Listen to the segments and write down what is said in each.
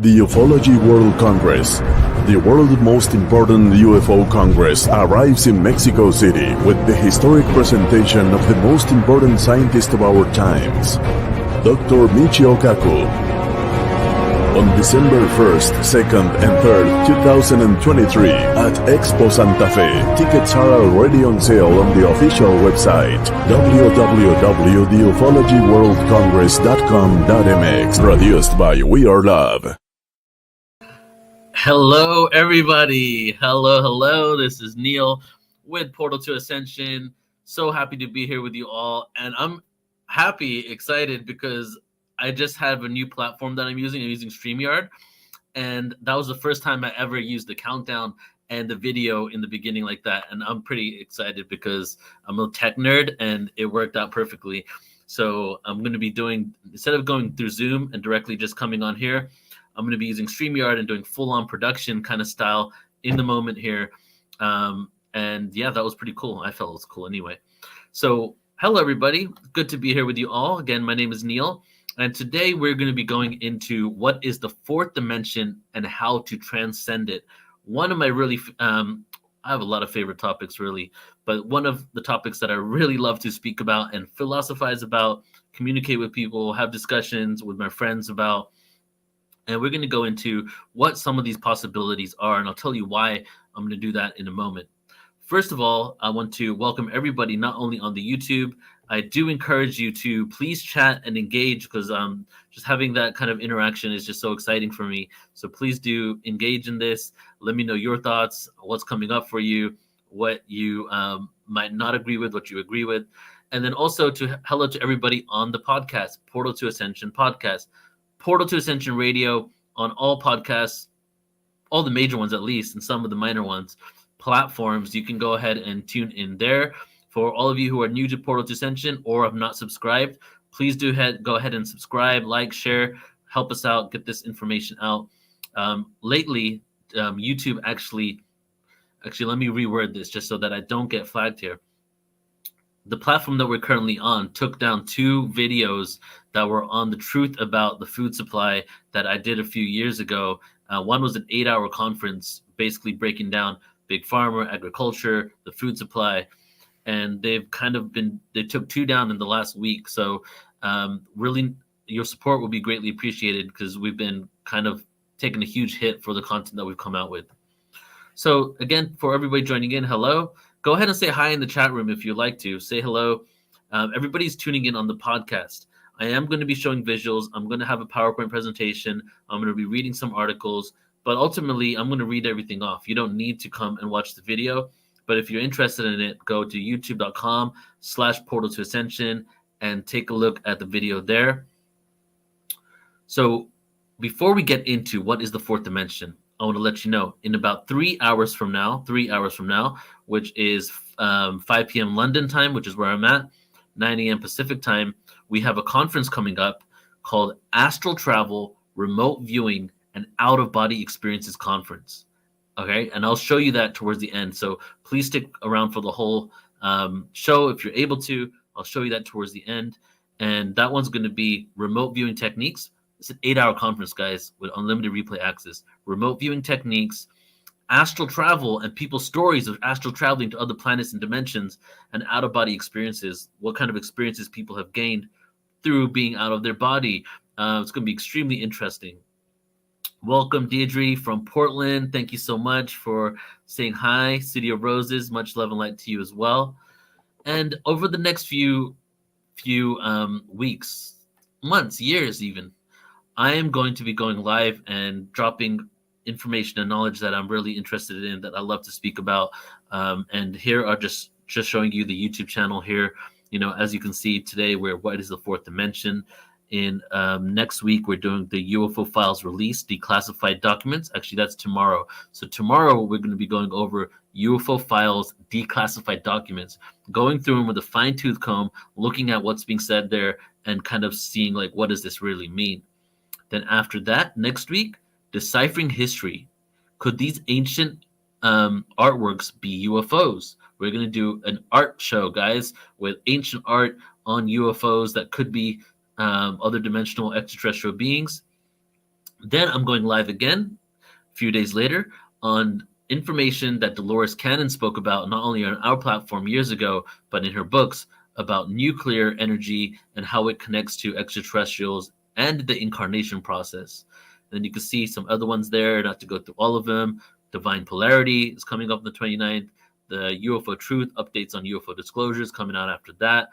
The Ufology World Congress, the world's most important UFO Congress, arrives in Mexico City with the historic presentation of the most important scientist of our times, Dr. Michio Kaku. On December 1st, 2nd, and 3rd, 2023 at Expo Santa Fe. Tickets are already on sale on the official website www.theufologyworldcongress.com.mx. Produced by We Are Love. Hello, everybody. Hello. This is Neil with Portal to Ascension. So happy to be here with you all. And I'm excited because I just have a new platform that I'm using. I'm using StreamYard. And that was the first time I ever used the countdown and the video in the beginning like that. And I'm pretty excited because I'm a tech nerd and it worked out perfectly. So I'm going to be doing, instead of going through Zoom and directly just coming on here, I'm going to be using StreamYard and doing full-on production kind of style in the moment here. And yeah, that was pretty cool. I felt it was cool anyway. So hello, everybody. Good to be here with you all. Again, my name is Neil. And today we're going to be going into what is the fourth dimension and how to transcend it. One of my really, I have a lot of favorite topics really, but one of the topics that I really love to speak about and philosophize about, communicate with people, have discussions with my friends about. And we're going to go into what some of these possibilities are, and I'll tell you why I'm going to do that in a moment. First of all, I want to welcome everybody, not only on the YouTube. I do encourage you to please chat and engage because just having that kind of interaction is just so exciting for me. So please do engage in this. Let me know your thoughts, what's coming up for you, what you might not agree with, what you agree with. And then also hello to everybody on the podcast, Portal to Ascension podcast, Portal to Ascension Radio on all podcasts, all the major ones at least, and some of the minor ones, platforms. You can go ahead and tune in there. For all of you who are new to Portal to Ascension or have not subscribed, please go ahead and subscribe, like, share, help us out, get this information out. Lately, YouTube actually, let me reword this just so that I don't get flagged here. The platform that we're currently on took down 2 videos that were on the truth about the food supply that I did a few years ago. One was an 8-hour conference, basically breaking down big pharma, agriculture, the food supply. And they took 2 down in the last week. So really, your support will be greatly appreciated because we've been kind of taking a huge hit for the content that we've come out with. So again, for everybody joining in, hello. Go ahead and say hi in the chat room if you'd like to. Say hello. Everybody's tuning in on the podcast. I am going to be showing visuals. I'm going to have a PowerPoint presentation. I'm going to be reading some articles. But ultimately, I'm going to read everything off. You don't need to come and watch the video. But if you're interested in it, go to youtube.com/portal to ascension and take a look at the video there. So before we get into what is the fourth dimension, I want to let you know in about 3 hours from now, which is 5 p.m. London time, which is where I'm at, 9 a.m. Pacific time, we have a conference coming up called Astral Travel, Remote Viewing, and Out-of-Body Experiences Conference. Okay, and I'll show you that towards the end. So please stick around for the whole show if you're able to. I'll show you that towards the end. And that one's going to be remote viewing techniques. It's an 8-hour conference, guys, with unlimited replay access. Remote viewing techniques, astral travel, and people's stories of astral traveling to other planets and dimensions, and out-of-body experiences. What kind of experiences people have gained through being out of their body. It's going to be extremely interesting. Welcome, Deirdre from Portland. Thank you so much for saying hi. City of Roses, much love and light to you as well. And over the next few weeks, months, years even, I am going to be going live and dropping information and knowledge that I'm really interested in, that I love to speak about. And here are just showing you the YouTube channel here. You know, as you can see today, what is the fourth dimension? In next week, we're doing the UFO files release, declassified documents. Actually, that's tomorrow. So tomorrow, we're going to be going over UFO files, declassified documents, going through them with a fine-tooth comb, looking at what's being said there, and kind of seeing, like, what does this really mean? Then after that, next week, deciphering history. Could these ancient artworks be UFOs? We're going to do an art show, guys, with ancient art on UFOs that could be other dimensional extraterrestrial beings. Then I'm going live again a few days later on information that Dolores Cannon spoke about not only on our platform years ago, but in her books about nuclear energy and how it connects to extraterrestrials and the incarnation process. Then you can see some other ones there, not to go through all of them. Divine Polarity is coming up on the 29th. The UFO Truth updates on UFO disclosures coming out after that.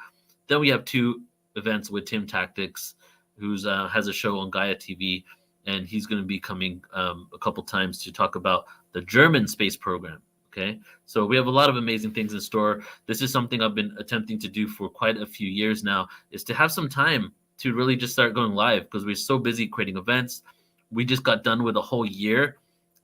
Then we have two events with Tim Tactics, who's has a show on Gaia TV, and he's going to be coming a couple times to talk about the German space program. Okay, so we have a lot of amazing things in store. This is something I've been attempting to do for quite a few years now, is to have some time to really just start going live because we're so busy creating events. We just got done with a whole year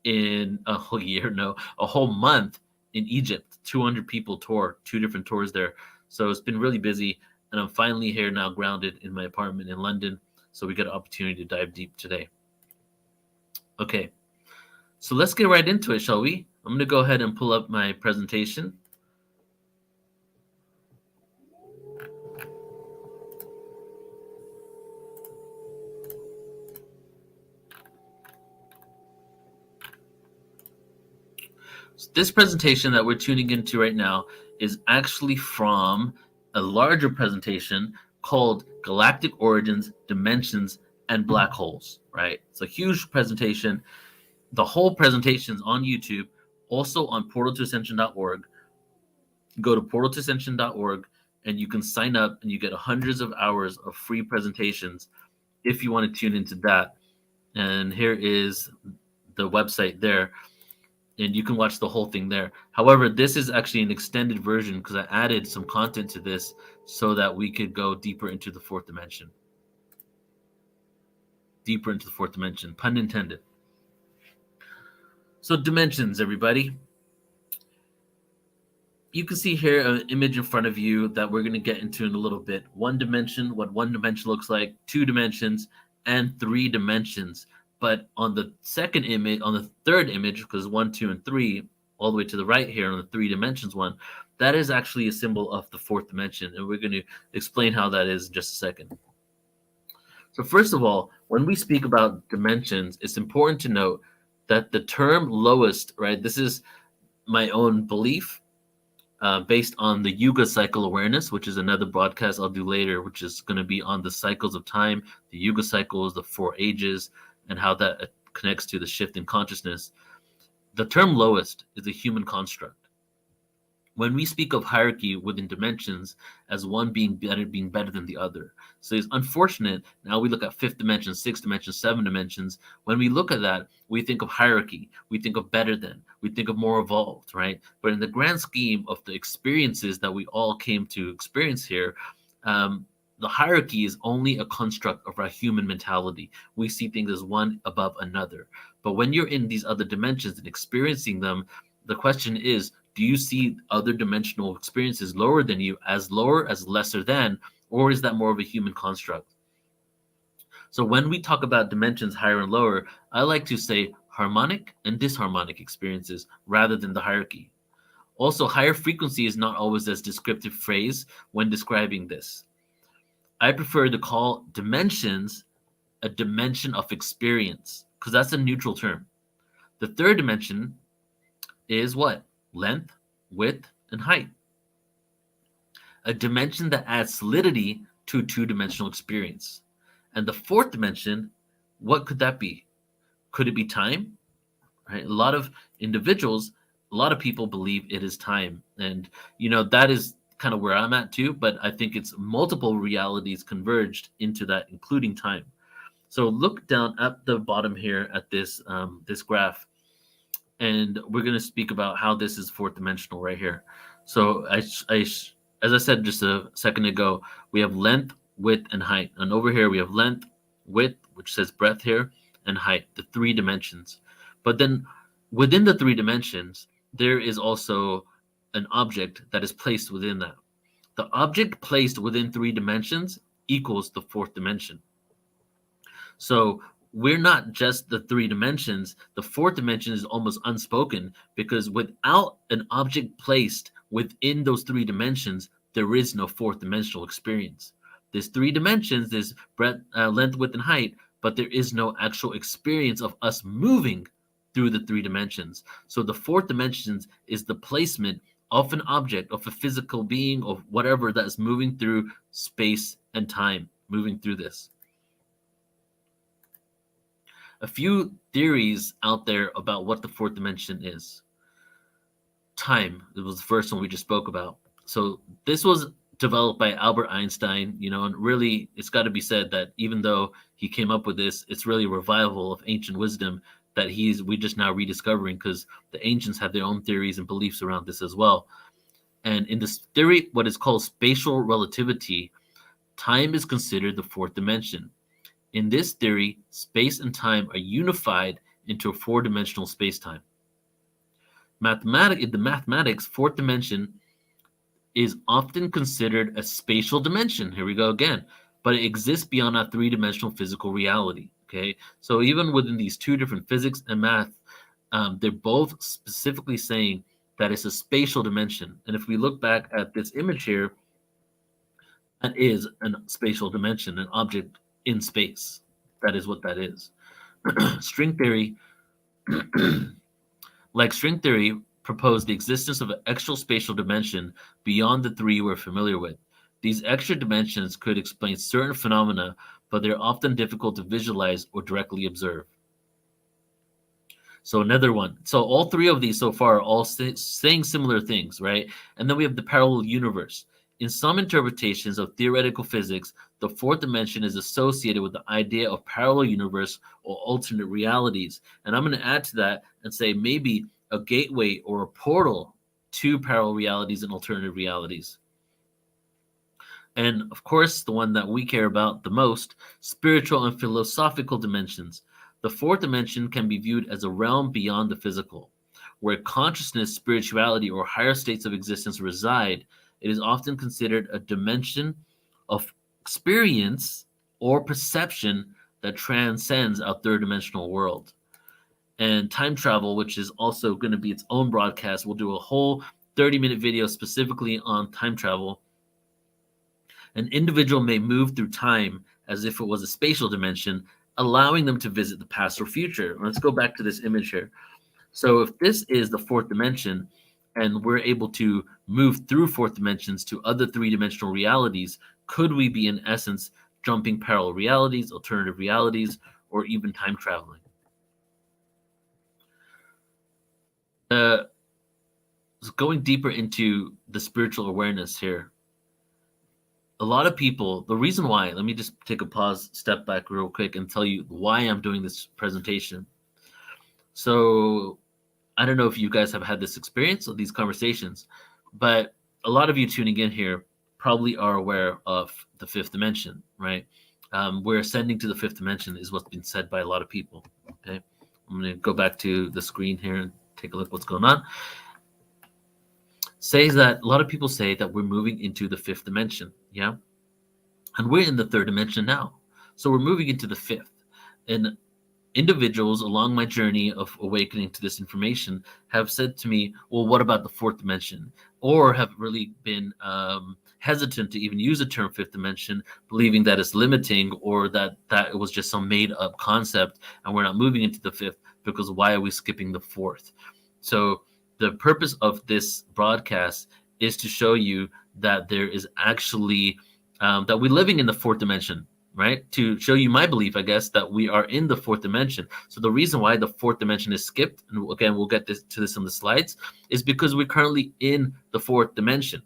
in a whole year, no, a whole month in Egypt. 200 people tour, two different tours there. So it's been really busy, and I'm finally here now, grounded in my apartment in London. So we got an opportunity to dive deep today. Okay, so let's get right into it, shall we? I'm going to go ahead and pull up my presentation. So this presentation that we're tuning into right now is actually from a larger presentation called Galactic Origins, Dimensions, and Black Holes, right? It's a huge presentation. The whole presentation is on YouTube, also on portaltoascension.org. Go to portaltoascension.org and you can sign up and you get hundreds of hours of free presentations if you want to tune into that. And here is the website there, and you can watch the whole thing there. However, this is actually an extended version because I added some content to this so that we could go deeper into the fourth dimension. Deeper into the fourth dimension, pun intended. So dimensions, everybody. You can see here an image in front of you that we're going to get into in a little bit. One dimension, what one dimension looks like, two dimensions, and three dimensions. But on the second image, on the third image, because 1, 2, and 3, all the way to the right here on the three dimensions one, that is actually a symbol of the fourth dimension. And we're going to explain how that is in just a second. So first of all, when we speak about dimensions, it's important to note that the term lowest, right, this is my own belief based on the Yuga cycle awareness, which is another broadcast I'll do later, which is going to be on the cycles of time, the Yuga cycles, the 4 ages, and how that connects to the shift in consciousness. The term lowest is a human construct. When we speak of hierarchy within dimensions as one being better than the other. So it's unfortunate. Now we look at fifth dimension, sixth dimension, 7 dimensions. When we look at that, we think of hierarchy. We think of better than. We think of more evolved, right? But in the grand scheme of the experiences that we all came to experience here, the hierarchy is only a construct of our human mentality. We see things as one above another. But when you're in these other dimensions and experiencing them, the question is, do you see other dimensional experiences lower than you as lower, as lesser than, or is that more of a human construct? So when we talk about dimensions higher and lower, I like to say harmonic and disharmonic experiences rather than the hierarchy. Also, higher frequency is not always a descriptive phrase when describing this. I prefer to call dimensions a dimension of experience because that's a neutral term. The third dimension is what? Length, width, and height. A dimension that adds solidity to a two-dimensional experience. And the fourth dimension, what could that be? Could it be time? Right? A lot of individuals, a lot of people believe it is time. And, that is kind of where I'm at too, but I think it's multiple realities converged into that, including time. So look down at the bottom here at this this graph, and we're going to speak about how this is fourth dimensional right here. So as I said just a second ago, we have length, width, and height. And over here we have length, width, which says breadth here, and height, the 3 dimensions. But then within the 3 dimensions, there is also an object that is placed within that. The object placed within 3 dimensions equals the 4th dimension. So we're not just the 3 dimensions. The 4th dimension is almost unspoken because without an object placed within those 3 dimensions, there is no 4th dimensional experience. There's 3 dimensions, there's breadth, length, width, and height, but there is no actual experience of us moving through the three dimensions. So the fourth dimension is the placement of an object, of a physical being, of whatever that is moving through space and time, moving through this. A few theories out there about what the fourth dimension is. Time, it was the first one we just spoke about. So this was developed by Albert Einstein, and really it's got to be said that even though he came up with this, it's really a revival of ancient wisdom that we just now rediscovering, because the ancients had their own theories and beliefs around this as well. And in this theory, what is called spatial relativity, time is considered the fourth dimension. In this theory, space and time are unified into a four-dimensional space-time. In the mathematics, fourth dimension is often considered a spatial dimension. Here we go again. But it exists beyond our three-dimensional physical reality. Okay, so even within these two different physics and math, they're both specifically saying that it's a spatial dimension. And if we look back at this image here, that is a spatial dimension, an object in space. That is what that is. String theory, like string theory, proposed the existence of an extra spatial dimension beyond the three we're familiar with. These extra dimensions could explain certain phenomena, but they're often difficult to visualize or directly observe. So another one. So all three of these so far are all saying similar things, right? And then we have the parallel universe. In some interpretations of theoretical physics, the fourth dimension is associated with the idea of parallel universe or alternate realities. And I'm going to add to that and say maybe a gateway or a portal to parallel realities and alternative realities. And of course, the one that we care about the most, spiritual and philosophical dimensions. The fourth dimension can be viewed as a realm beyond the physical, where consciousness, spirituality, or higher states of existence reside. It is often considered a dimension of experience or perception that transcends our third-dimensional world. And time travel, which is also going to be its own broadcast, we'll do a whole 30-minute video specifically on time travel. An individual may move through time as if it was a spatial dimension, allowing them to visit the past or future. Let's go back to this image here. So if this is the fourth dimension, and we're able to move through fourth dimensions to other three-dimensional realities, could we be, in essence, jumping parallel realities, alternative realities, or even time traveling? Going deeper into the spiritual awareness here, a lot of people, the reason why, let me just take a pause, step back real quick and tell you why I'm doing this presentation. So I don't know if you guys have had this experience or these conversations, but a lot of you tuning in here probably are aware of the fifth dimension, right? We're ascending to the fifth dimension is what's been said by a lot of people, okay? I'm going to go back to the screen here and take a look what's going on. Says that a lot of people say that we're moving into the fifth dimension, yeah? And we're in the third dimension now. So we're moving into the fifth. And individuals along my journey of awakening to this information have said to me, well, what about the fourth dimension? Or have really been hesitant to even use the term fifth dimension, believing that it's limiting or that it was just some made up concept and we're not moving into the fifth because why are we skipping the fourth? So the purpose of this broadcast is to show you that there is actually, that we're living in the fourth dimension, right? To show you my belief, I guess, that we are in the fourth dimension. So the reason why the fourth dimension is skipped, and again, we'll get to this on the slides, is because we're currently in the fourth dimension.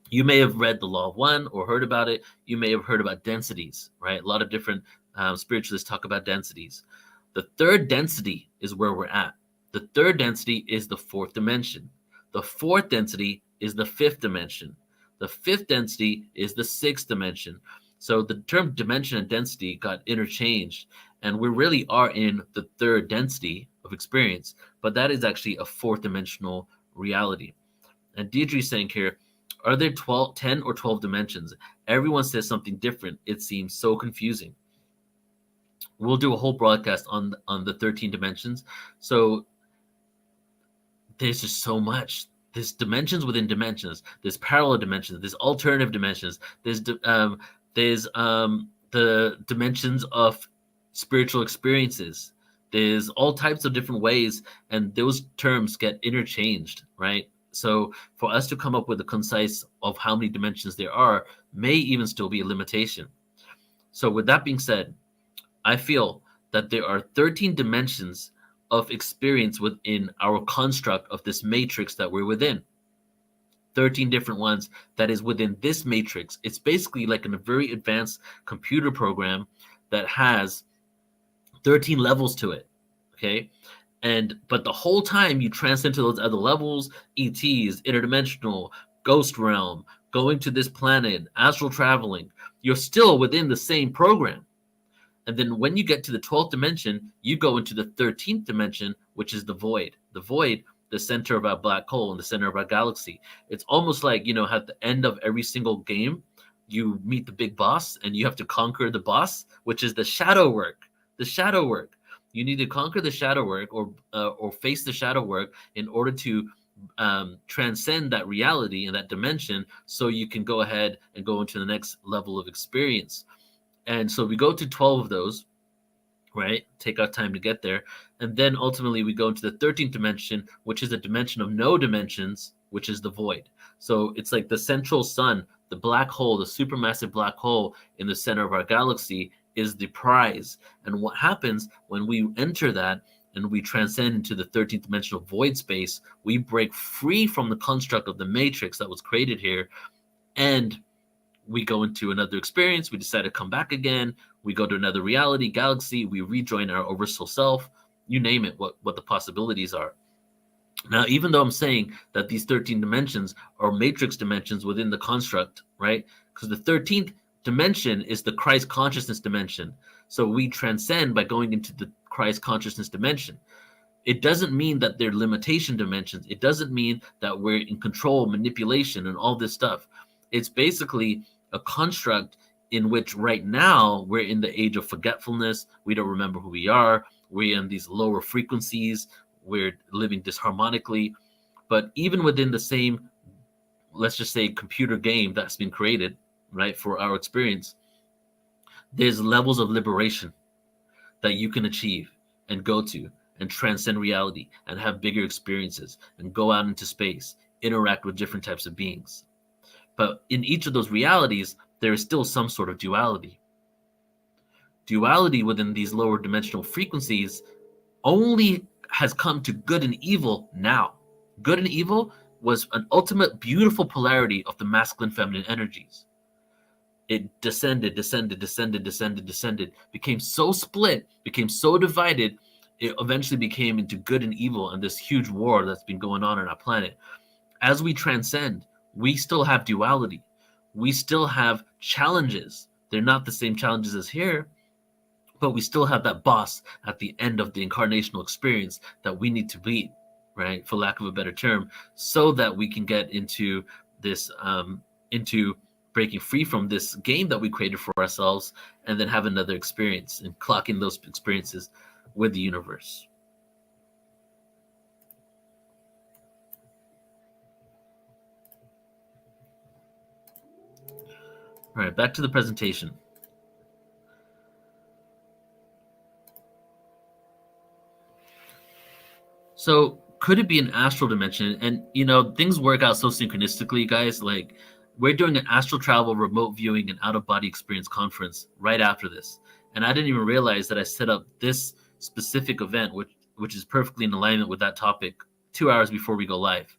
You may have read the Law of One or heard about it. You may have heard about densities, right? A lot of different spiritualists talk about densities. The third density is where we're at. The third density is the fourth dimension. The fourth density is the fifth dimension. The fifth density is the sixth dimension. So the term dimension and density got interchanged, and we really are in the third density of experience, but that is actually a fourth dimensional reality. And Deirdre's saying here, are there 10 or 12 dimensions? Everyone says something different. It seems so confusing. We'll do a whole broadcast on the 13 dimensions. So there's just so much. There's dimensions within dimensions. There's parallel dimensions. There's alternative dimensions. There's the dimensions of spiritual experiences. There's all types of different ways, and those terms get interchanged, right? So for us to come up with a concise of how many dimensions there are may even still be a limitation. So with that being said, I feel that there are 13 dimensions of experience within our construct of this matrix that we're within. 13 different ones that is within this matrix. It's basically like in a very advanced computer program that has 13 levels to it. Okay. But the whole time you transcend to those other levels, ETs, interdimensional, ghost realm, going to this planet, astral traveling, you're still within the same program. And then when you get to the 12th dimension, you go into the 13th dimension, which is the void. The void, the center of our black hole and the center of our galaxy. It's almost like, at the end of every single game, you meet the big boss and you have to conquer the boss, which is the shadow work. The shadow work. You need to conquer the shadow work or face the shadow work in order to transcend that reality and that dimension, so you can go ahead and go into the next level of experience. And so we go to 12 of those, right? Take our time to get there. And then ultimately we go into the 13th dimension, which is the dimension of no dimensions, which is the void. So it's like the central sun, the black hole, the supermassive black hole in the center of our galaxy is the prize. And what happens when we enter that and we transcend into the 13th dimensional void space, we break free from the construct of the matrix that was created here, and we go into another experience. We decide to come back again. We go to another reality, galaxy. We rejoin our oversoul self. You name it, what the possibilities are. Now, even though I'm saying that these 13 dimensions are matrix dimensions within the construct, right? Because the 13th dimension is the Christ consciousness dimension. So we transcend by going into the Christ consciousness dimension. It doesn't mean that they're limitation dimensions. It doesn't mean that we're in control, manipulation, and all this stuff. It's basically a construct in which right now we're in the age of forgetfulness. We don't remember who we are. We're in these lower frequencies. We're living disharmonically. But even within the same, let's just say, computer game that's been created, right, for our experience, there's levels of liberation that you can achieve and go to and transcend reality and have bigger experiences and go out into space, interact with different types of beings. But in each of those realities, there is still some sort of duality. Duality within these lower dimensional frequencies only has come to good and evil now. Good and evil was an ultimate beautiful polarity of the masculine feminine energies. It descended, became so split, became so divided, it eventually became into good and evil and this huge war that's been going on our planet. As we transcend, we still have duality. We still have challenges. They're not the same challenges as here, but we still have that boss at the end of the incarnational experience that we need to beat, right? For lack of a better term, so that we can get into this, into breaking free from this game that we created for ourselves, and then have another experience and clock in those experiences with the universe. All right, back to the presentation. So could it be an astral dimension? And, things work out so synchronistically, guys. Like, we're doing an astral travel, remote viewing, and out-of-body experience conference right after this. And I didn't even realize that I set up this specific event, which is perfectly in alignment with that topic, 2 hours before we go live.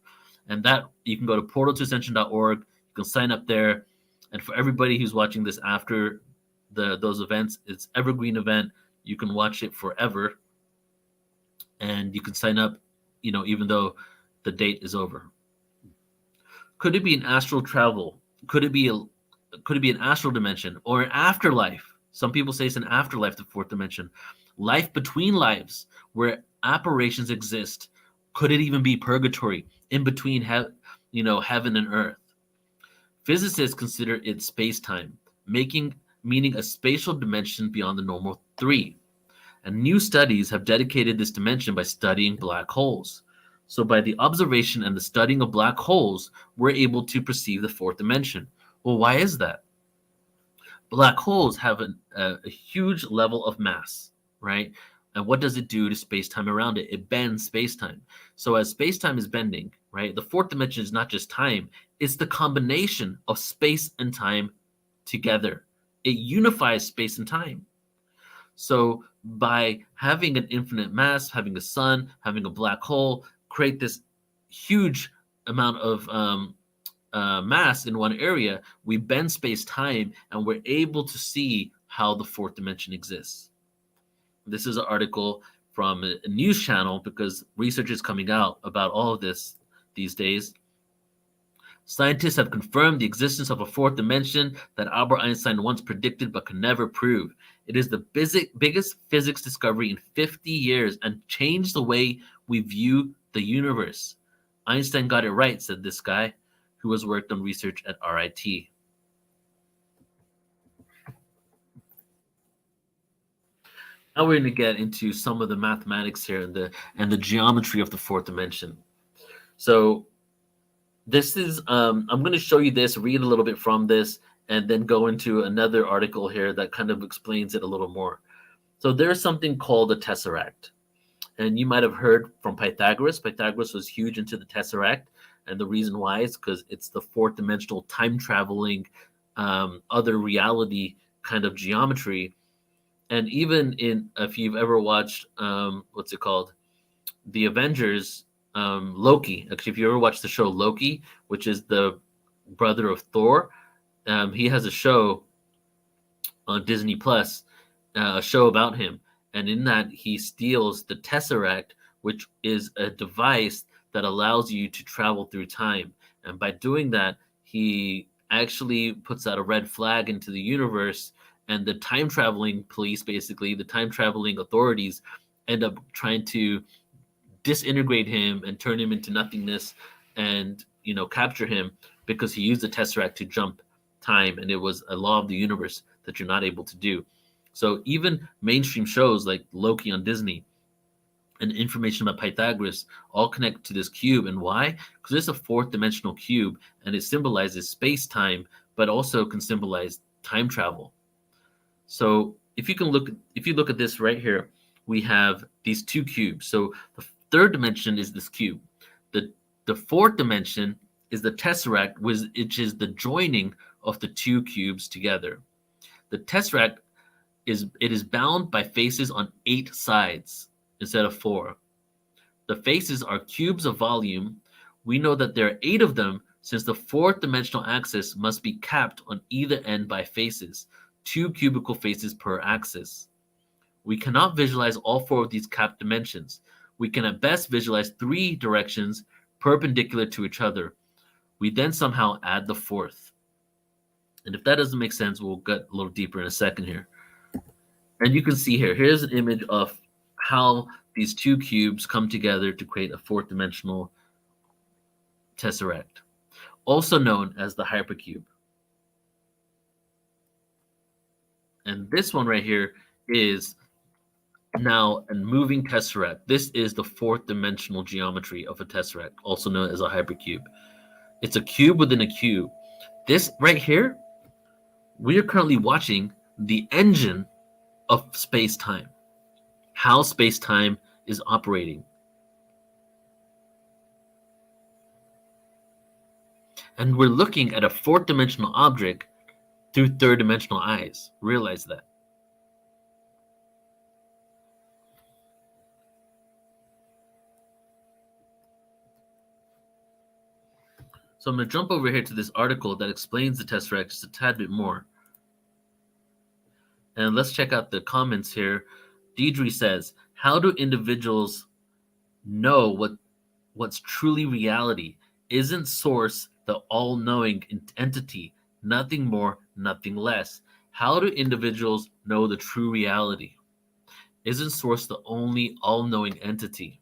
And that, you can go to portaltoascension.org. You can sign up there. And for everybody who's watching this after those events, it's evergreen event. You can watch it forever. And you can sign up, even though the date is over. Could it be an astral travel? Could it be an astral dimension or an afterlife? Some people say it's an afterlife, the fourth dimension. Life between lives, where apparitions exist. Could it even be purgatory, in between heaven and earth? Physicists consider it space-time, meaning a spatial dimension beyond the normal three. And new studies have dedicated this dimension by studying black holes. So by the observation and the studying of black holes, we're able to perceive the fourth dimension. Well, why is that? Black holes have a huge level of mass, right? And what does it do to space-time around it? It bends space-time. So as space-time is bending, right, the fourth dimension is not just time, it's the combination of space and time together. It unifies space and time. So by having an infinite mass, having a sun, having a black hole, create this huge amount of mass in one area, we bend space time and we're able to see how the fourth dimension exists. This is an article from a news channel because research is coming out about all of this these days. Scientists have confirmed the existence of a fourth dimension that Albert Einstein once predicted but could never prove. It is the biggest physics discovery in 50 years and changed the way we view the universe. Einstein got it right, said this guy who has worked on research at RIT. Now we're going to get into some of the mathematics here and the geometry of the fourth dimension. So this is I'm going to show you this, read a little bit from this, and then go into another article here that kind of explains it a little more. So there's something called a tesseract. And you might have heard from Pythagoras. Pythagoras was huge into the tesseract. And the reason why is because it's the fourth dimensional time traveling, other reality kind of geometry. And even if you've ever watched, what's it called? The Avengers, Loki. Actually, if you ever watched the show Loki, which is the brother of Thor, he has a show on Disney Plus, a show about him. And in that, he steals the Tesseract, which is a device that allows you to travel through time. And by doing that, he actually puts out a red flag into the universe. And the time traveling police, basically, the time traveling authorities, end up trying to disintegrate him and turn him into nothingness and, capture him because he used the Tesseract to jump time. And it was a law of the universe that you're not able to do. So even mainstream shows like Loki on Disney and information about Pythagoras all connect to this cube. And why? Because it's a fourth dimensional cube and it symbolizes space-time, but also can symbolize time travel. So if you look at this right here, we have these two cubes. So the third dimension is this cube. The fourth dimension is the tesseract, which is the joining of the two cubes together. The tesseract is bound by faces on 8 sides instead of 4. The faces are cubes of volume. We know that there are 8 of them since the fourth dimensional axis must be capped on either end by faces, 2 cubical faces per axis. We cannot visualize all 4 of these capped dimensions. We can at best visualize 3 directions perpendicular to each other. We then somehow add the fourth. And if that doesn't make sense, we'll get a little deeper in a second here. And you can see here's an image of how these two cubes come together to create a fourth dimensional tesseract, also known as the hypercube. And this one right here is now a moving tesseract. This is the fourth dimensional geometry of a tesseract, also known as a hypercube. It's a cube within a cube. This right here, we are currently watching the engine of space-time, how space-time is operating. And we're looking at a fourth dimensional object through third dimensional eyes. Realize that. So I'm going to jump over here to this article that explains the tesseract just a tad bit more. And let's check out the comments here. Deidre says, how do individuals know what's truly reality? Isn't source the all-knowing entity, nothing more, nothing less? How do individuals know the true reality? Isn't source the only all-knowing entity,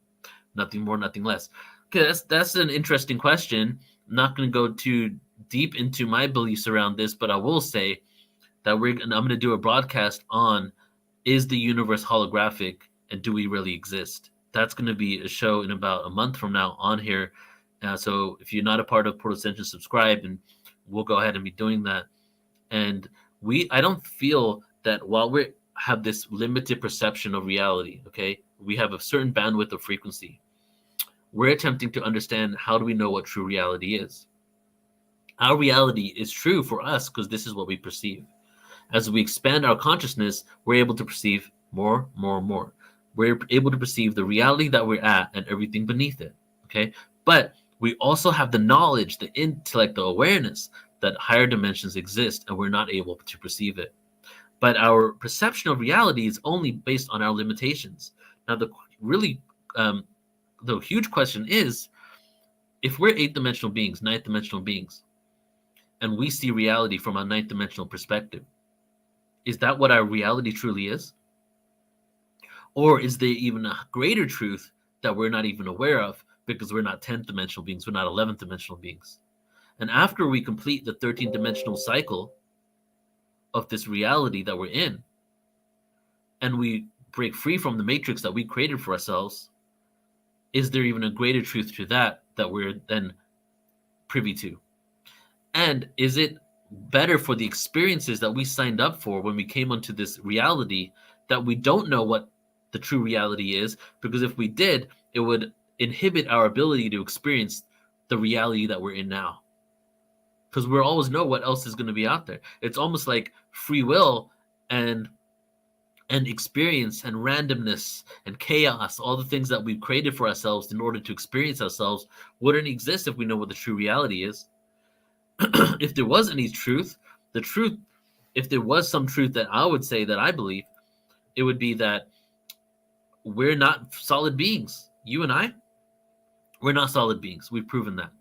nothing more, nothing less? Okay, that's an interesting question. I'm not going to go too deep into my beliefs around this, but I will say that I'm going to do a broadcast on, is the universe holographic and do we really exist? That's going to be a show in about a month from now on here. So if you're not a part of Portal Ascension, subscribe and we'll go ahead and be doing that. And I don't feel that while we have this limited perception of reality, okay, we have a certain bandwidth of frequency. We're attempting to understand, how do we know what true reality is? Our reality is true for us because this is what we perceive. As we expand our consciousness, we're able to perceive more, more, more. We're able to perceive the reality that we're at and everything beneath it. Okay. But we also have the knowledge, the intellect, the awareness that higher dimensions exist and we're not able to perceive it. But our perception of reality is only based on our limitations. Now, really, the huge question is, if we're eighth dimensional beings, ninth dimensional beings, and we see reality from a ninth dimensional perspective, is that what our reality truly is? Or is there even a greater truth that we're not even aware of because we're not 10th dimensional beings, we're not 11th dimensional beings? And after we complete the 13th dimensional cycle of this reality that we're in, and we break free from the matrix that we created for ourselves, is there even a greater truth to that we're then privy to? And is it better for the experiences that we signed up for when we came onto this reality that we don't know what the true reality is? Because if we did, it would inhibit our ability to experience the reality that we're in now. Because we'll always know what else is going to be out there. It's almost like free will and experience and randomness and chaos, all the things that we've created for ourselves in order to experience ourselves, wouldn't exist if we know what the true reality is. If there was any truth, if there was some truth that I would say that I believe, it would be that we're not solid beings. You and I, we're not solid beings. We've proven that.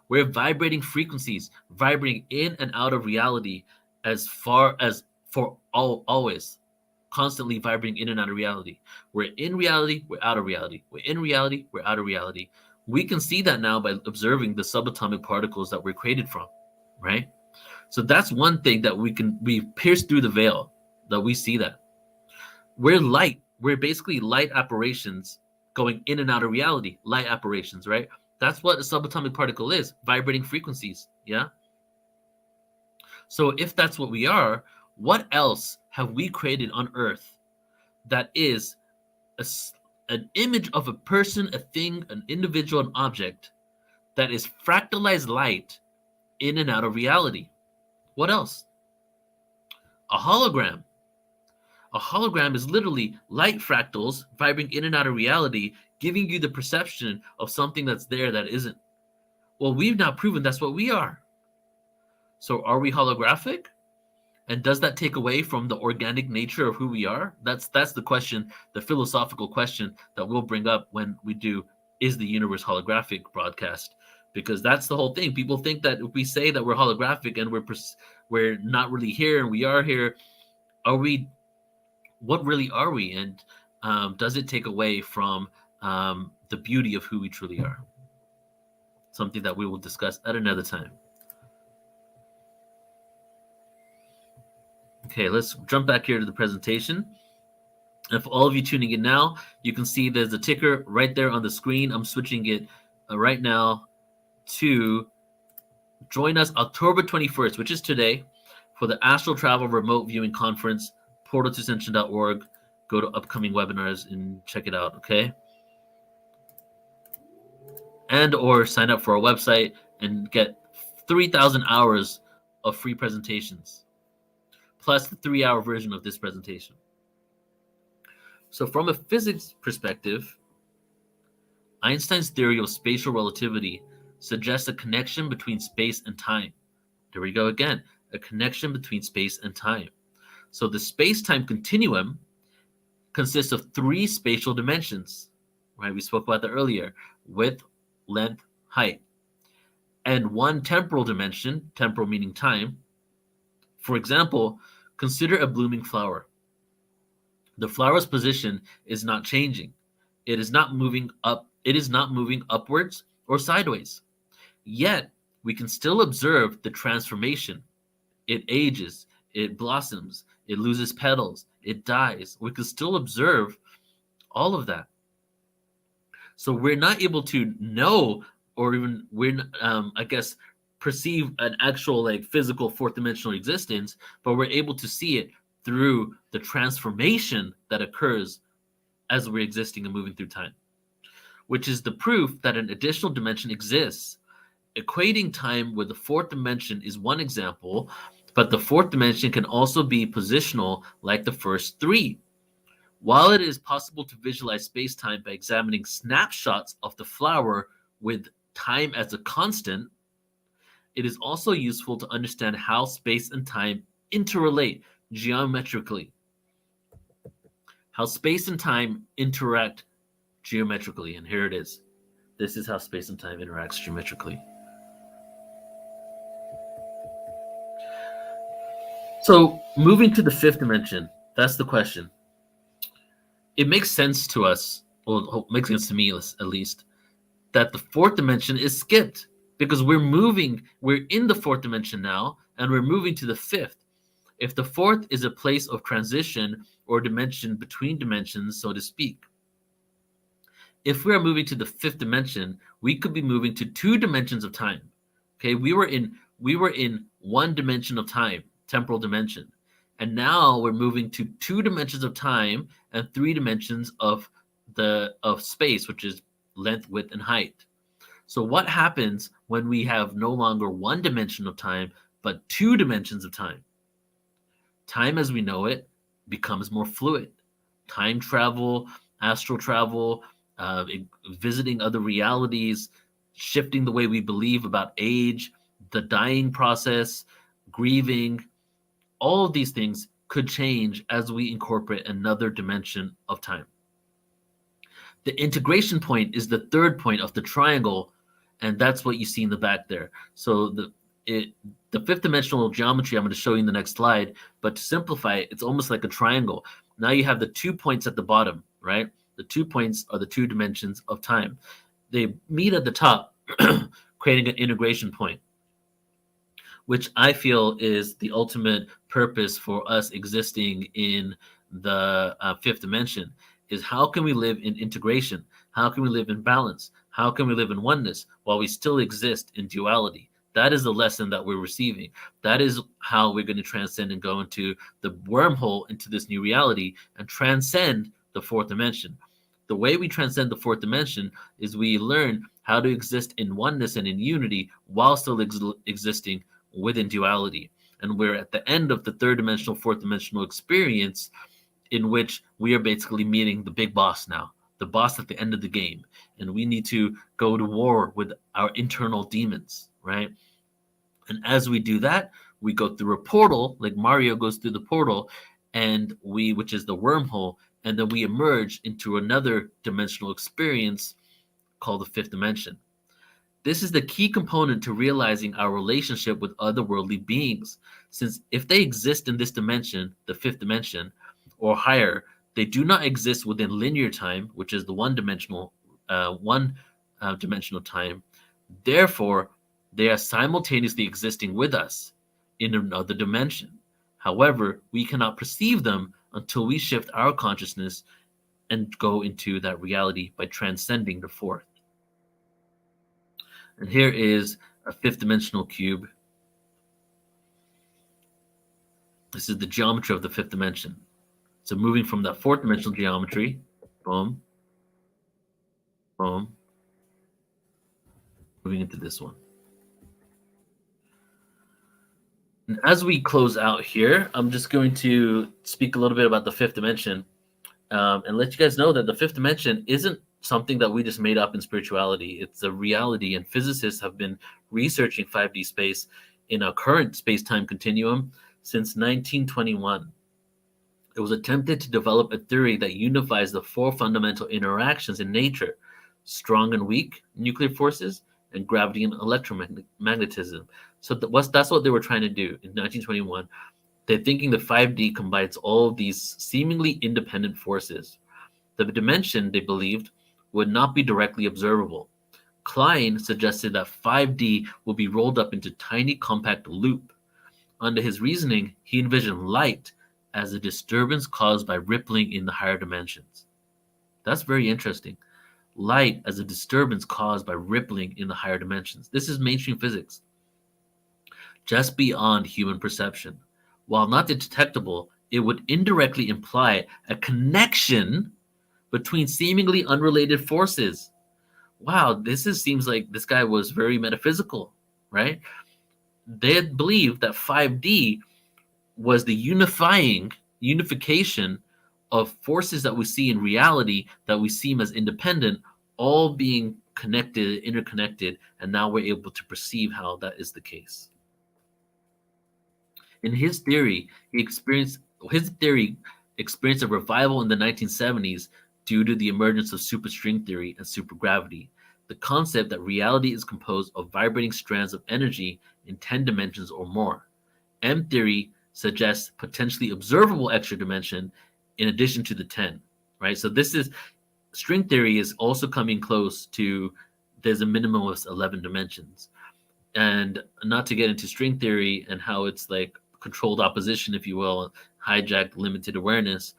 We're vibrating frequencies, vibrating in and out of reality as far as for always, constantly vibrating in and out of reality. We're in reality, we're out of reality. We're in reality, we're out of reality. We can see that now by observing the subatomic particles that we're created from, right? So that's one thing that we pierce through the veil, that we see that. We're light. We're basically light apparitions going in and out of reality. Light apparitions, right? That's what a subatomic particle is, vibrating frequencies, yeah? So if that's what we are, what else have we created on Earth that is an image of a person, a thing, an individual, an object that is fractalized light in and out of reality? What else? A hologram. A hologram is literally light fractals vibrating in and out of reality, giving you the perception of something that's there that isn't. Well, we've now proven that's what we are. So are we holographic? And does that take away from the organic nature of who we are? That's the question, the philosophical question that we'll bring up when we do Is the Universe Holographic broadcast? Because that's the whole thing. People think that if we say that we're holographic and we're not really here and we are here, are we? What really are we? And does it take away from the beauty of who we truly are? Something that we will discuss at another time. Okay, let's jump back here to the presentation. And for all of you tuning in now, you can see there's a ticker right there on the screen. I'm switching it right now to join us October 21st, which is today, for the Astral Travel Remote Viewing Conference, portal2ascension.org. Go to upcoming webinars and check it out, okay? And or sign up for our website and get 3,000 hours of free presentations, plus the 3-hour version of this presentation. So from a physics perspective, Einstein's theory of spatial relativity suggests a connection between space and time. There we go again, a connection between space and time. So the space-time continuum consists of 3 spatial dimensions, right? We spoke about that earlier: width, length, height. And 1 temporal dimension, temporal meaning time. For example, consider a blooming flower. The flower's position is not changing. It is not moving up. It is not moving upwards or sideways. Yet, we can still observe the transformation. It ages, it blossoms, it loses petals, it dies. We can still observe all of that. So we're not able to know, or even perceive an actual like physical fourth dimensional existence, but we're able to see it through the transformation that occurs as we're existing and moving through time, which is the proof that an additional dimension exists. Equating time with the fourth dimension is one example, but the fourth dimension can also be positional like the first three. While it is possible to visualize space-time by examining snapshots of the flower with time as a constant, it is also useful to understand how space and time interrelate geometrically. How space and time interact geometrically, and here it is. This is how space and time interacts geometrically. So, moving to the fifth dimension, that's the question. It makes sense to us, well, it makes sense to me at least, that the fourth dimension is skipped because we're in the fourth dimension now, and we're moving to the fifth. If the fourth is a place of transition or dimension between dimensions, so to speak. If we are moving to the fifth dimension, we could be moving to two dimensions of time. Okay, we were in one dimension of time, temporal dimension. And now we're moving to two dimensions of time and three dimensions of space, which is length, width, and height. So what happens when we have no longer one dimension of time, but two dimensions of time? Time as we know it becomes more fluid. Time travel, astral travel, visiting other realities, shifting the way we believe about age, the dying process, grieving, all of these things could change as we incorporate another dimension of time. The integration point is the third point of the triangle, and that's what you see in the back there. So the fifth dimensional geometry I'm going to show you in the next slide, but to simplify it, it's almost like a triangle. Now you have the 2 points at the bottom, right? The 2 points are the two dimensions of time. They meet at the top, creating an integration point, which I feel is the ultimate purpose for us existing in the fifth dimension, is how can we live in integration? How can we live in balance? How can we live in oneness while we still exist in duality? That is the lesson that we're receiving. That is how we're going to transcend and go into the wormhole into this new reality and transcend the fourth dimension. The way we transcend the fourth dimension is we learn how to exist in oneness and in unity while still existing within duality. And we're at the end of the third dimensional, fourth dimensional experience, in which we are basically meeting the big boss now, the boss at the end of the game. And we need to go to war with our internal demons, right? And as we do that, we go through a portal, like Mario goes through the portal, and which is the wormhole, and then we emerge into another dimensional experience called the fifth dimension. This is the key component to realizing our relationship with otherworldly beings, since if they exist in this dimension, the fifth dimension, or higher, they do not exist within linear time, which is the one-dimensional time. Therefore, they are simultaneously existing with us in another dimension. However, we cannot perceive them until we shift our consciousness and go into that reality by transcending the fourth. And here is a fifth dimensional cube. This is the geometry of the fifth dimension. So moving from that fourth dimensional geometry, boom, boom, moving into this one. And as we close out here, I'm just going to speak a little bit about the fifth dimension and let you guys know that the fifth dimension isn't something that we just made up in spirituality. It's a reality, and physicists have been researching 5D space in our current space-time continuum since 1921. It was attempted to develop a theory that unifies the four fundamental interactions in nature: strong and weak nuclear forces, and gravity and electromagnetism. So that's what they were trying to do in 1921. They're thinking the 5D combines all of these seemingly independent forces. The dimension, they believed, would not be directly observable. Klein suggested that 5D will be rolled up into tiny compact loop. Under his reasoning, he envisioned light as a disturbance caused by rippling in the higher dimensions. That's very interesting. Light as a disturbance caused by rippling in the higher dimensions. This is mainstream physics. just beyond human perception. While not detectable, it would indirectly imply a connection between seemingly unrelated forces. Wow, seems like this guy was very metaphysical, right? They believed that 5D was the unification of forces that we see in reality that we seem as independent, all being connected, interconnected, and now we're able to perceive how that is the case. In his theory, his theory experienced a revival in the 1970s due to the emergence of superstring theory and supergravity, the concept that reality is composed of vibrating strands of energy in 10 dimensions or more. M theory suggests potentially observable extra dimension in addition to the 10, right? So this is string theory is also coming close to there's a minimum of 11 dimensions. And not to get into string theory and how it's like controlled opposition, if you will, hijacked limited awareness,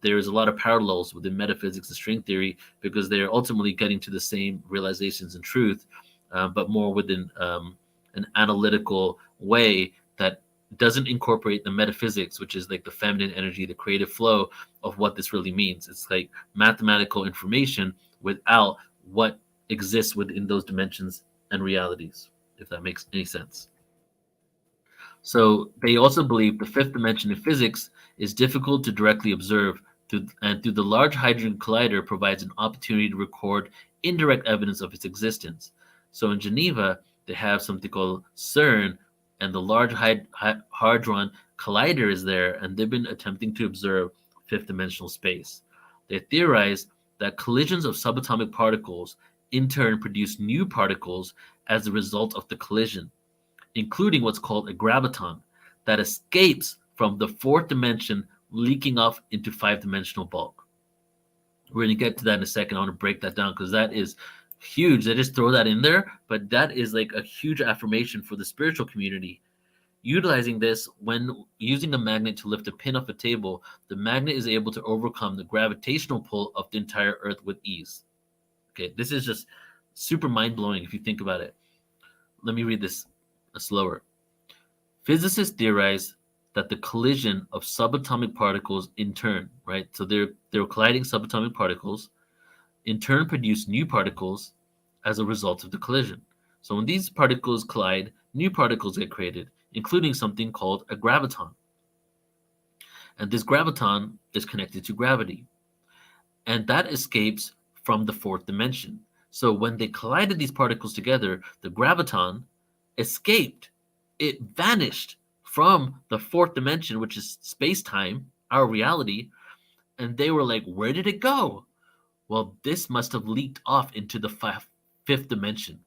there's a lot of parallels within metaphysics and string theory because they're ultimately getting to the same realizations and truth, but more within an analytical way that doesn't incorporate the metaphysics, which is like the feminine energy, the creative flow of what this really means. It's like mathematical information without what exists within those dimensions and realities, if that makes any sense. So they also believe the fifth dimension in physics is difficult to directly observe, and through the Large Hadron Collider provides an opportunity to record indirect evidence of its existence. So in Geneva, they have something called CERN, and the Large Hadron Collider is there, and they've been attempting to observe fifth dimensional space. They theorize that collisions of subatomic particles in turn produce new particles as a result of the collision, including what's called a graviton that escapes from the fourth dimension, leaking off into five-dimensional bulk. We're going to get to that in a second. I want to break that down because that is huge. They just throw that in there, but that is like a huge affirmation for the spiritual community. Utilizing this, when using a magnet to lift a pin off a table, the magnet is able to overcome the gravitational pull of the entire Earth with ease. Okay, this is just super mind-blowing if you think about it. Let me read this slower. Physicists theorize that the collision of subatomic particles in turn, right? So they're colliding subatomic particles, in turn produce new particles as a result of the collision. So when these particles collide, new particles get created, including something called a graviton. And this graviton is connected to gravity. And that escapes from the fourth dimension. So when they collided these particles together, the graviton escaped. It vanished from the fourth dimension, which is space-time, our reality. And they were like, where did it go? Well, this must have leaked off into the fifth dimension.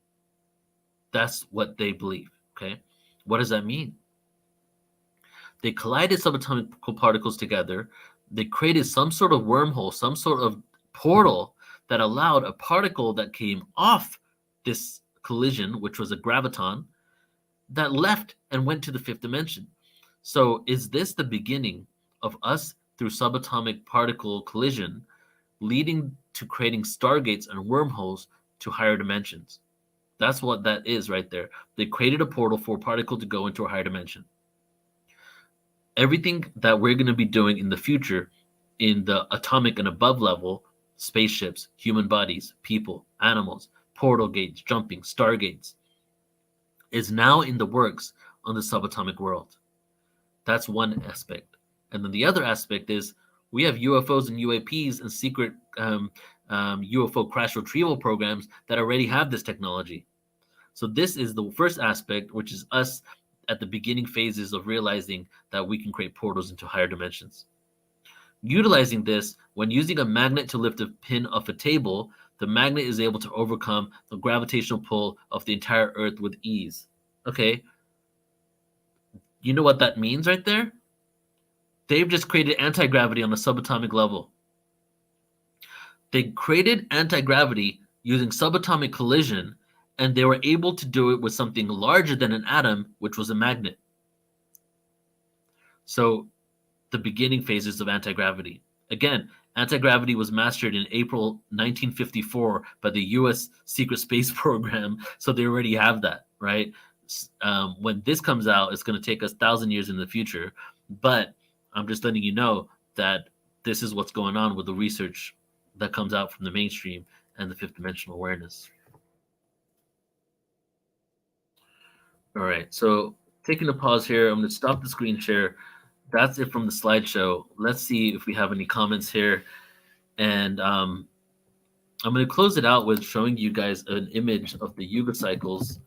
That's what they believe, okay? What does that mean? They collided subatomic particles together. They created some sort of wormhole, some sort of portal that allowed a particle that came off this collision, which was a graviton, that left and went to the fifth dimension. So is this the beginning of us through subatomic particle collision leading to creating stargates and wormholes to higher dimensions? That's what that is right there. They created a portal for a particle to go into a higher dimension. Everything that we're going to be doing in the future in the atomic and above level, spaceships, human bodies, people, animals, portal gates, jumping, stargates, is now in the works on the subatomic world. That's one aspect. And then the other aspect is we have UFOs and UAPs and secret UFO crash retrieval programs that already have this technology. So this is the first aspect, which is us at the beginning phases of realizing that we can create portals into higher dimensions. Utilizing this, when using a magnet to lift a pin off a table, the magnet is able to overcome the gravitational pull of the entire Earth with ease. Okay. You know what that means right there? They've just created anti-gravity on a subatomic level. They created anti-gravity using subatomic collision, and they were able to do it with something larger than an atom, which was a magnet. So the beginning phases of anti-gravity. Again, anti-gravity was mastered in April 1954 by the U.S. Secret Space Program, so they already have that, right? when this comes out, it's going to take us 1,000 years in the future. But I'm just letting you know that this is what's going on with the research that comes out from the mainstream and the fifth dimensional awareness. All right, so taking a pause here, I'm going to stop the screen share. That's it from the slideshow. Let's see if we have any comments here. And I'm going to close it out with showing you guys an image of the Yuga cycles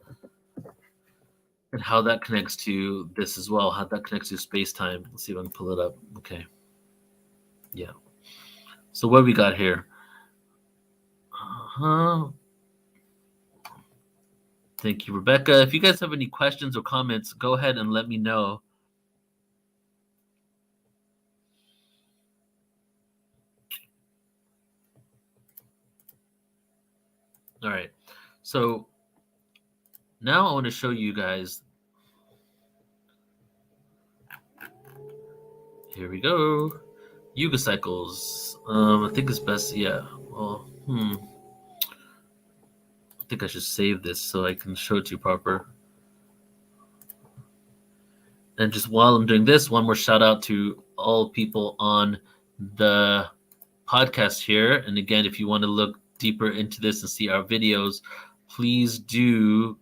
and how that connects to this as well, how that connects to space-time. Let's see if I can pull it up. Okay. Yeah. So what we got here? Thank you, Rebecca. If you guys have any questions or comments, go ahead and let me know. All right. So now I want to show you guys. Here we go. Yuga cycles. I think it's best. Yeah. Well, I think I should save this so I can show it to you proper. And just while I'm doing this, one more shout out to all people on the podcast here. And again, if you want to look deeper into this and see our videos, please do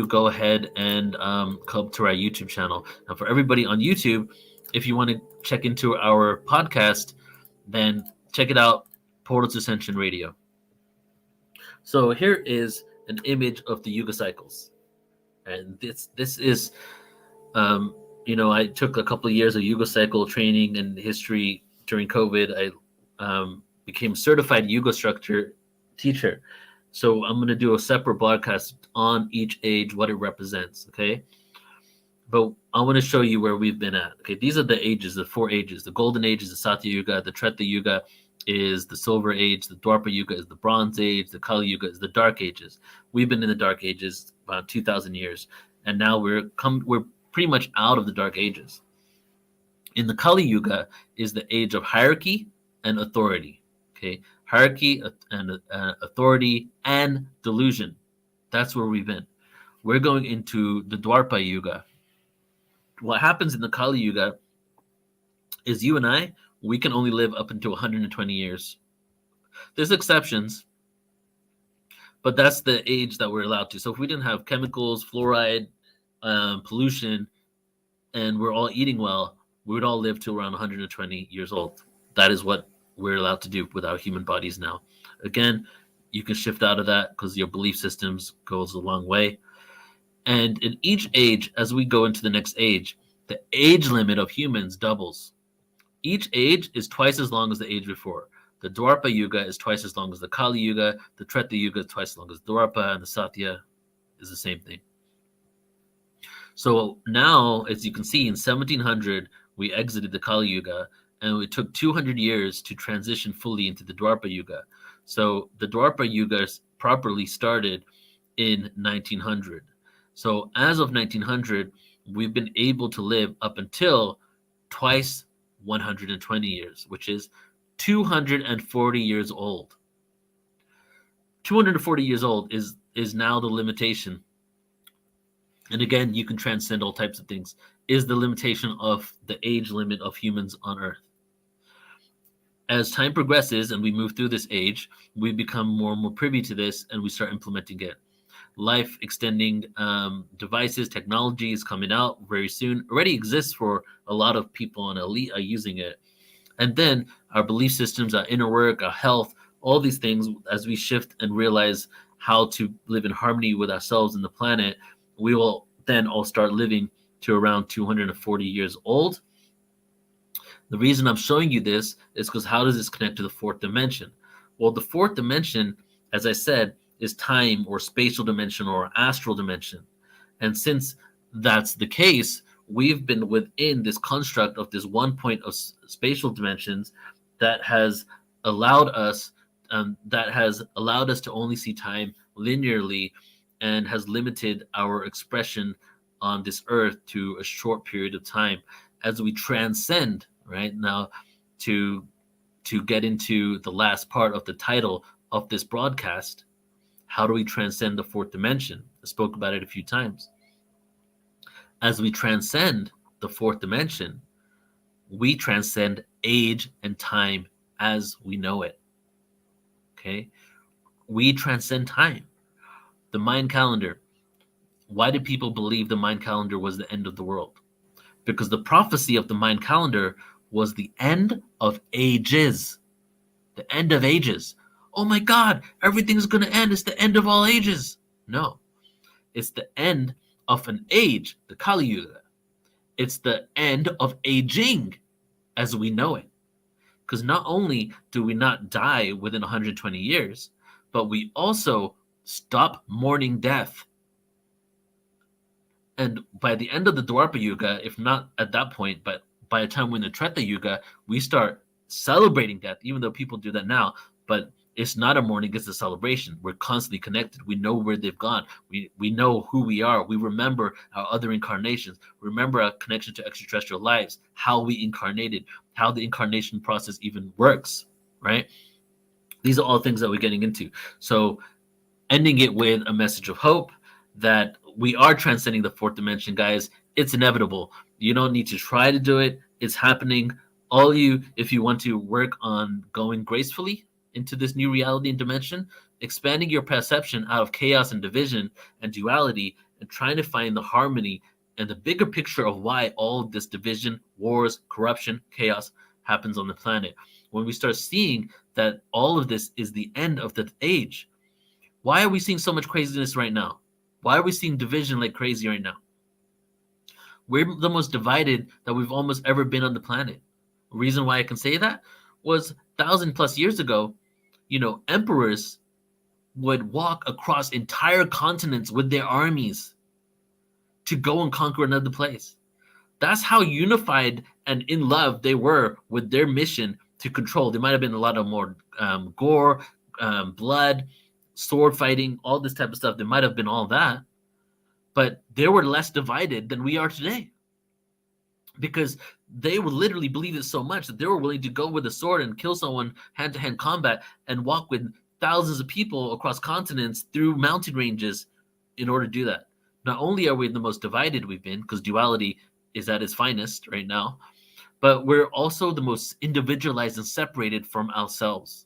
go ahead and come to our YouTube channel. Now, for everybody on YouTube, if you want to check into our podcast, then check it out, Portal to Ascension Radio. So here is an image of the Yuga cycles. And this is, I took a couple of years of Yuga cycle training and history during COVID. I became a certified Yuga structure teacher. So I'm going to do a separate broadcast on each age, what it represents, okay? But I want to show you where we've been at. Okay, these are the ages, the 4 ages. The Golden Age is the Satya Yuga, the Treta Yuga is the Silver Age, the Dwapara Yuga is the Bronze Age, the Kali Yuga is the Dark Ages. We've been in the Dark Ages about 2,000 years, and now we're pretty much out of the Dark Ages. In the Kali Yuga is the age of hierarchy and authority. Okay, hierarchy and authority and delusion. That's where we've been. We're going into the Dwapara Yuga. What happens in the Kali Yuga is you and I, we can only live up until 120 years. There's exceptions, but that's the age that we're allowed to. So if we didn't have chemicals, fluoride, pollution, and we're all eating well, we would all live to around 120 years old. That is what we're allowed to do with our human bodies now. Again, you can shift out of that because your belief systems goes a long way. And in each age, as we go into the next age, the age limit of humans doubles. Each age is twice as long as the age before. The Dwapara Yuga is twice as long as the Kali Yuga. The Treta Yuga is twice as long as Dwapara, and the Satya is the same thing. So now, as you can see, in 1700, we exited the Kali Yuga, and it took 200 years to transition fully into the Dwapara Yuga. So the Dwapara Yuga properly started in 1900. So as of 1900, we've been able to live up until twice 120 years, which is 240 years old. 240 years old is now the limitation. And again, you can transcend all types of things, is the limitation of the age limit of humans on Earth. As time progresses and we move through this age, we become more and more privy to this and we start implementing it. Life extending devices, technology is coming out very soon, already exists for a lot of people and elite are using it. And then our belief systems, our inner work, our health, all these things, as we shift and realize how to live in harmony with ourselves and the planet, we will then all start living to around 240 years old. The reason I'm showing you this is because how does this connect to the fourth dimension? Well, the fourth dimension, as I said, is time or spatial dimension or astral dimension. And since that's the case, we've been within this construct of this one point of spatial dimensions that has allowed us to only see time linearly and has limited our expression on this earth to a short period of time. As we transcend right now to get into the last part of the title of this broadcast, How do we transcend the fourth dimension? I spoke about it a few times. As we transcend the fourth dimension, we transcend age and time as we know it. Okay? We transcend time. The Mayan calendar. Why did people believe the Mayan calendar was the end of the world? Because the prophecy of the Mayan calendar was the end of ages. The end of ages. Oh my God, everything's going to end. It's the end of all ages. No, it's the end of an age, the Kali Yuga. It's the end of aging as we know it. Because not only do we not die within 120 years, but we also stop mourning death. And by the end of the Dwapara Yuga, if not at that point, but by the time we're in the Treta Yuga, we start celebrating death, even though people do that now. But it's not a mourning, it's a celebration. We're constantly connected. We know where they've gone. We know who we are. We remember our other incarnations. Remember our connection to extraterrestrial lives, how we incarnated, how the incarnation process even works, right? These are all things that we're getting into. So ending it with a message of hope that we are transcending the fourth dimension, guys. It's inevitable. You don't need to try to do it. It's happening. All you, if you want to work on going gracefully into this new reality and dimension, expanding your perception out of chaos and division and duality, and trying to find the harmony and the bigger picture of why all of this division, wars, corruption, chaos happens on the planet. When we start seeing that all of this is the end of the age, why are we seeing so much craziness right now? Why are we seeing division like crazy right now? We're the most divided that we've almost ever been on the planet. The reason why I can say that was 1,000+ years ago, emperors would walk across entire continents with their armies to go and conquer another place. That's how unified and in love they were with their mission to control. There might have been a lot of more gore, blood, sword fighting, all this type of stuff. There might have been all that, but they were less divided than we are today, because they would literally believe it so much that they were willing to go with a sword and kill someone hand-to-hand combat and walk with thousands of people across continents through mountain ranges in order to do that. Not only are we the most divided we've been, because duality is at its finest right now, but we're also the most individualized and separated from ourselves.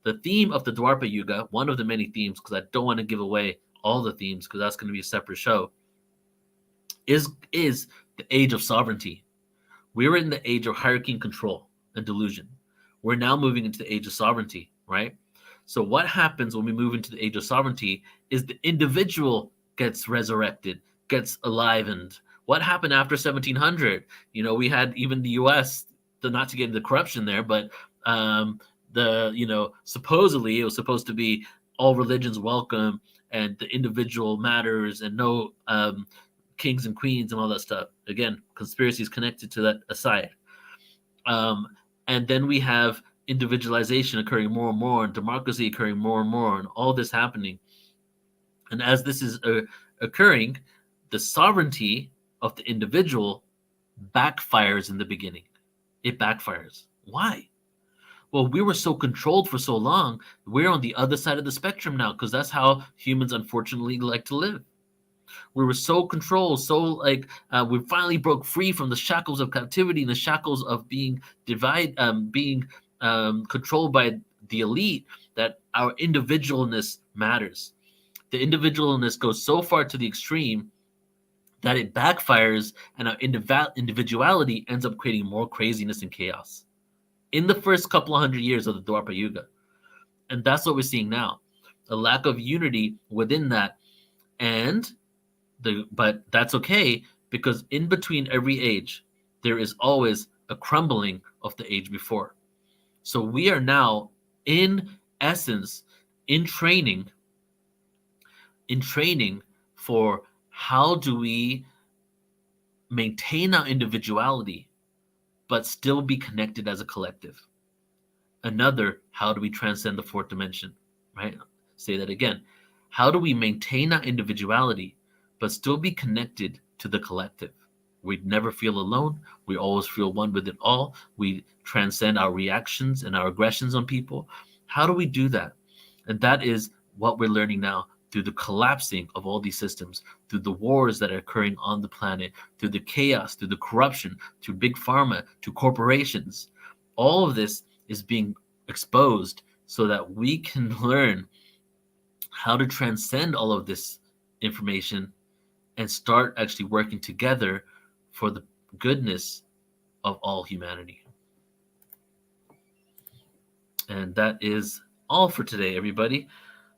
The theme of the Dwapara Yuga, one of the many themes, because I don't want to give away all the themes because that's going to be a separate show, is the age of sovereignty. We're in the age of hierarchy and control and delusion. We're now moving into the age of sovereignty, right? So what happens when we move into the age of sovereignty is the individual gets resurrected, gets alivened. What happened after 1700? We had even the U.S., not to get into corruption there, but supposedly it was supposed to be all religions welcome and the individual matters and no kings and queens and all that stuff. Again, conspiracies connected to that aside. And then we have individualization occurring more and more, and democracy occurring more and more, and all this happening. And as this is occurring, the sovereignty of the individual backfires in the beginning. It backfires. Why? Well, we were so controlled for so long. We're on the other side of the spectrum now, because that's how humans unfortunately like to live. We were so controlled, we finally broke free from the shackles of captivity and the shackles of being controlled by the elite, that our individualness matters. The individualness goes so far to the extreme that it backfires, and our individuality ends up creating more craziness and chaos in the first couple of 100 years of the Dwapara Yuga. And that's what we're seeing now, a lack of unity within that. But that's okay, because in between every age, there is always a crumbling of the age before. So we are now, in essence, in training for how do we maintain our individuality but still be connected as a collective. Another, how do we transcend the fourth dimension, right? Say that again. How do we maintain our individuality but still be connected to the collective? We'd never feel alone. We always feel one with it all. We transcend our reactions and our aggressions on people. How do we do that? And that is what we're learning now through the collapsing of all these systems, through the wars that are occurring on the planet, through the chaos, through the corruption, to big pharma, to corporations. All of this is being exposed so that we can learn how to transcend all of this information and start actually working together for the goodness of all humanity. And that is all for today, everybody.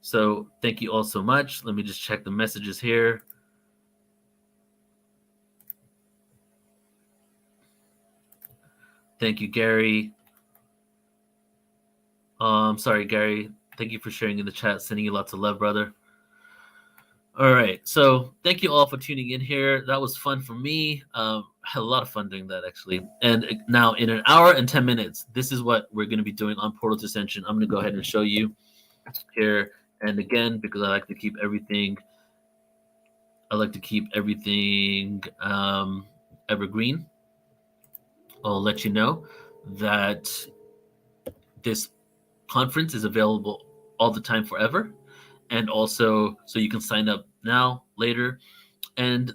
So thank you all so much. Let me just check the messages here. Thank you, Gary. I'm sorry, Gary. Thank you for sharing in the chat. Sending you lots of love, brother. All right. So thank you all for tuning in here. That was fun for me. Had a lot of fun doing that, actually. And now in an hour and 10 minutes, this is what we're going to be doing on Portal to Ascension. I'm going to go ahead and show you here. And again, because I like to keep everything evergreen, I'll let you know that this conference is available all the time forever, and also so you can sign up now, later, and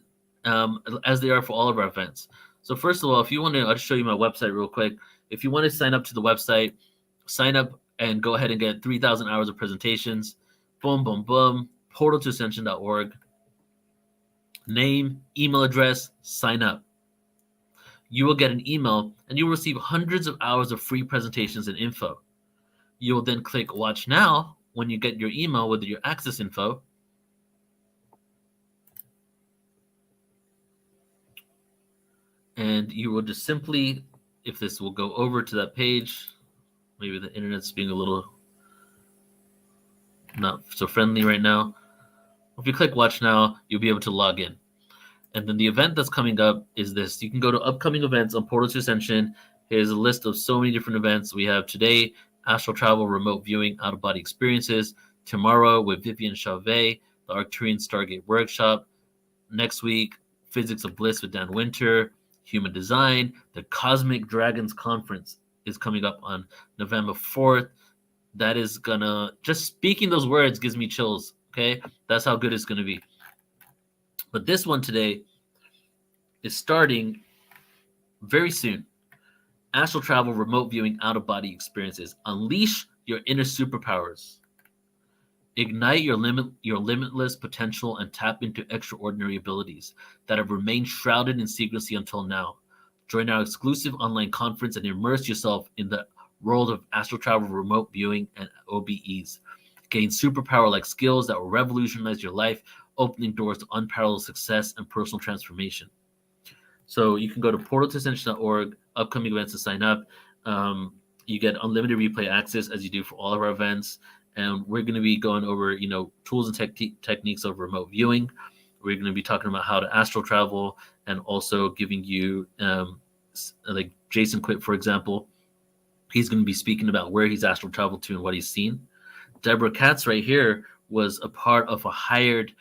as they are for all of our events. So first of all, if you want to, I'll just show you my website real quick. If you want to sign up to the website, sign up and go ahead and get 3,000 hours of presentations. Boom, boom, boom. portaltoascension.org. Name, email address, sign up. You will get an email and you will receive hundreds of hours of free presentations and info. You will then click Watch Now when you get your email with your access info. And you will just simply, if this will go over to that page, maybe the internet's being a little not so friendly right now. If you click Watch Now, you'll be able to log in. And then the event that's coming up is this. You can go to upcoming events on Portal to Ascension. Here's a list of so many different events. We have today, astral travel, remote viewing, out-of-body experiences. Tomorrow with Vivian Chauvet, the Arcturian Stargate Workshop. Next week, Physics of Bliss with Dan Winter, Human Design. The Cosmic Dragons Conference is coming up on November 4th. That is gonna, just speaking those words gives me chills, okay? That's how good it's gonna be. But this one today is starting very soon. Astral travel, remote viewing, out-of-body experiences. Unleash your inner superpowers. Ignite your limitless potential and tap into extraordinary abilities that have remained shrouded in secrecy until now. Join our exclusive online conference and immerse yourself in the world of astral travel, remote viewing, and OBEs. Gain superpower-like skills that will revolutionize your life, opening doors to unparalleled success and personal transformation. So you can go to portaltoascension.org, upcoming events to sign up. You get unlimited replay access as you do for all of our events. And we're going to be going over, tools and techniques of remote viewing. We're going to be talking about how to astral travel and also giving you, like Jason Quitt, for example, he's going to be speaking about where he's astral traveled to and what he's seen. Deborah Katz right here was a part of a hired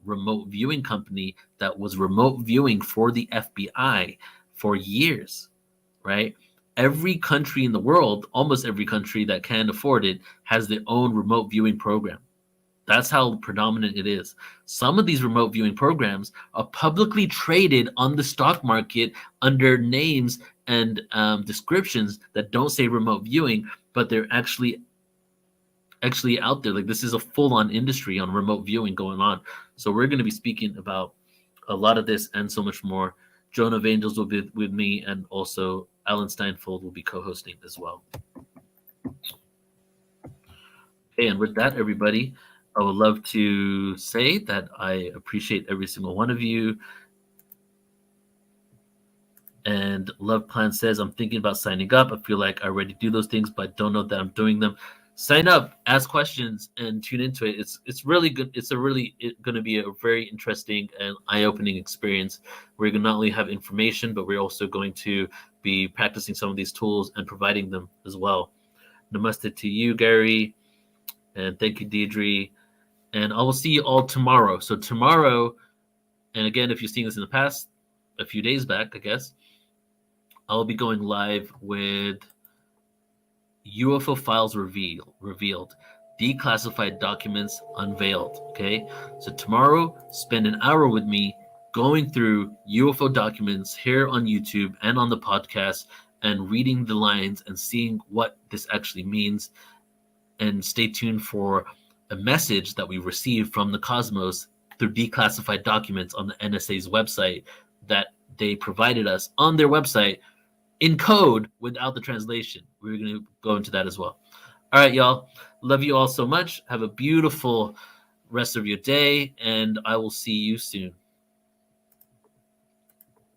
remote viewing company that was remote viewing for the FBI for years, right? Every country in the world, almost every country that can afford it, has their own remote viewing program. That's how predominant it is. Some of these remote viewing programs are publicly traded on the stock market under names and descriptions that don't say remote viewing, but they're actually out there. Like, this is a full-on industry on remote viewing going on. So we're going to be speaking about a lot of this and so much more. Joan of Angels will be with me, and also Alan Steinfeld will be co-hosting as well. Okay, and with that, everybody, I would love to say that I appreciate every single one of you. And Love Plan says, I'm thinking about signing up. I feel like I already do those things, but don't know that I'm doing them. Sign up, ask questions, and tune into it. It's really good. It's going to be a very interesting and eye-opening experience. We're going to not only have information, but we're also going to be practicing some of these tools and providing them as well. Namaste to you, Gary, and thank you, Deidre. And I will see you all tomorrow. So tomorrow, and again, if you've seen this in the past, a few days back, I guess, I'll be going live with UFO Files Revealed. declassified documents unveiled. Okay, so tomorrow, spend an hour with me going through UFO documents here on YouTube and on the podcast and reading the lines and seeing what this actually means. And stay tuned for a message that we received from the cosmos through declassified documents on the NSA's website that they provided us on their website in code without the translation. We're going to go into that as well. All right, y'all. Love you all so much. Have a beautiful rest of your day, and I will see you soon.